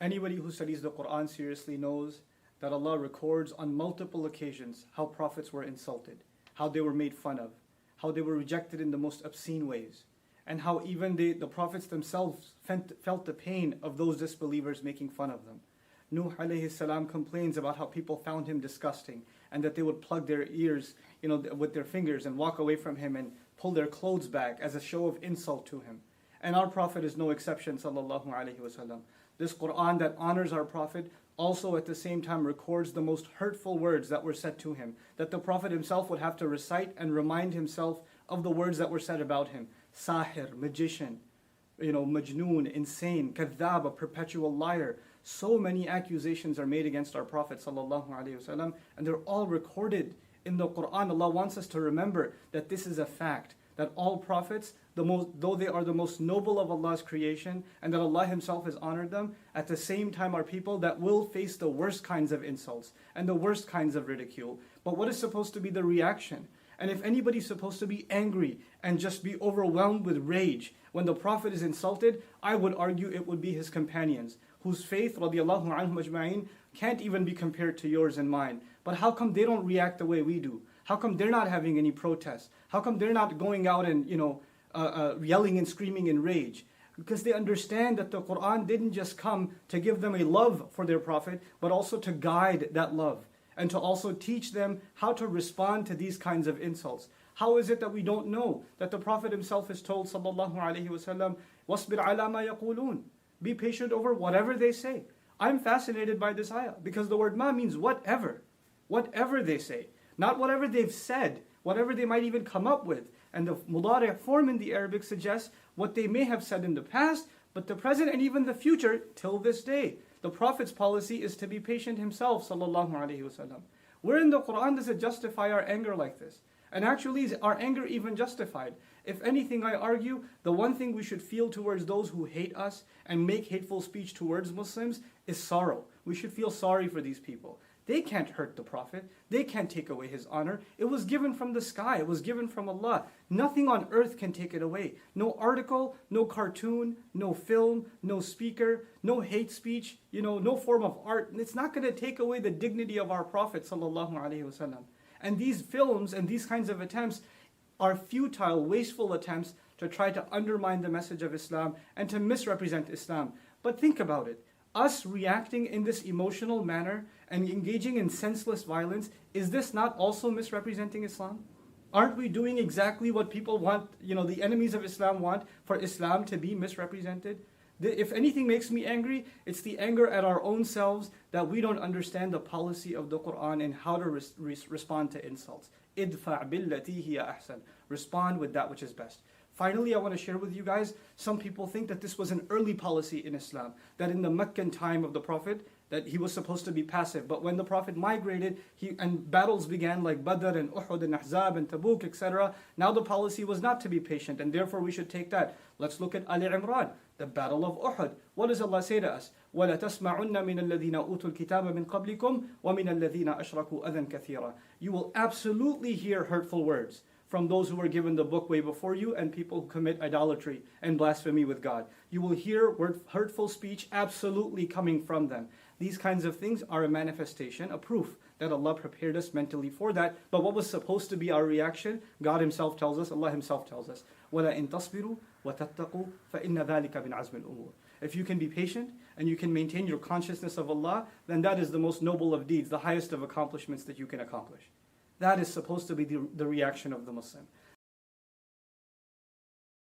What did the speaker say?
Anybody who studies the Quran seriously knows that Allah records on multiple occasions how prophets were insulted, how they were made fun of, how they were rejected in the most obscene ways, and how even the prophets themselves felt the pain of those disbelievers making fun of them. Nuh alayhi salam complains about how people found him disgusting and that they would plug their ears, with their fingers and walk away from him and pull their clothes back as a show of insult to him. And our Prophet is no exception, sallallahu alayhi wasallam. This Quran that honors our Prophet also at the same time records the most hurtful words that were said to him, that the Prophet himself would have to recite and remind himself of the words that were said about him. Sahir, magician, majnoon, insane, kadhab, a perpetual liar. So many accusations are made against our Prophet sallallahu alaihi wasallam, and they're all recorded in the Quran. Allah wants us to remember that this is a fact, that all prophets, though they are the most noble of Allah's creation, and that Allah Himself has honored them, at the same time are people that will face the worst kinds of insults and the worst kinds of ridicule. But what is supposed to be the reaction? And if anybody's supposed to be angry and just be overwhelmed with rage when the Prophet is insulted, I would argue it would be his companions, whose faith, radiallahu anhum ajma'in, can't even be compared to yours and mine. But how come they don't react the way we do? How come they're not having any protests? How come they're not going out and yelling and screaming in rage? Because they understand that the Quran didn't just come to give them a love for their Prophet, but also to guide that love, and to also teach them how to respond to these kinds of insults. How is it that we don't know that the Prophet himself is told, sallallahu alaihi wasallam, "Wasbir ala ma yaqulun." Be patient over whatever they say. I'm fascinated by this ayah because the word ma means whatever. Whatever they say. Not whatever they've said, whatever they might even come up with. And the mudari' form in the Arabic suggests what they may have said in the past, but the present and even the future till this day. The Prophet's policy is to be patient himself, sallallahu alaihi wasallam. Where in the Quran does it justify our anger like this? And actually, is our anger even justified? If anything, I argue, the one thing we should feel towards those who hate us and make hateful speech towards Muslims is sorrow. We should feel sorry for these people. They can't hurt the Prophet. They can't take away his honor. It was given from the sky. It was given from Allah. Nothing on earth can take it away. No article, no cartoon, no film, no speaker, no hate speech, no form of art. It's not going to take away the dignity of our Prophet sallallahu alaihi wasallam. And these films and these kinds of attempts are futile, wasteful attempts to try to undermine the message of Islam and to misrepresent Islam. But think about it. Us reacting in this emotional manner and engaging in senseless violence, is this not also misrepresenting Islam? Aren't we doing exactly what people want, the enemies of Islam want for Islam to be misrepresented? If anything makes me angry, it's the anger at our own selves that we don't understand the policy of the Quran and how to respond to insults. Idfa' billati hiya ahsan. Respond with that which is best. Finally, I want to share with you guys, some people think that this was an early policy in Islam, that in the Meccan time of the Prophet, that he was supposed to be passive. But when the Prophet migrated, and battles began like Badr and Uhud and Ahzab and Tabuk, etc., now the policy was not to be patient, and therefore we should take that. Let's look at Ali Imran, the battle of Uhud. What does Allah say to us? وَلَا تَسْمَعُنَّ مِنَ الَّذِينَ أُوتُوا الْكِتَابَ مِنْ قَبْلِكُمْ وَمِنَ الَّذِينَ أَشْرَكُوا أَذًى كَثِيرًا. You will absolutely hear hurtful words from those who were given the book way before you and people who commit idolatry and blasphemy with God. You will hear hurtful speech absolutely coming from them. These kinds of things are a manifestation, a proof that Allah prepared us mentally for that. But what was supposed to be our reaction, God Himself tells us, Allah Himself tells us, وَلَا إِن تَصْبِرُوا وَتَتَّقُوا فَإِنَّ ذَلِكَ مِنْ عَزْمِ الْأُمُورِ. If you can be patient and you can maintain your consciousness of Allah, then that is the most noble of deeds, the highest of accomplishments that you can accomplish. That is supposed to be the reaction of the Muslim.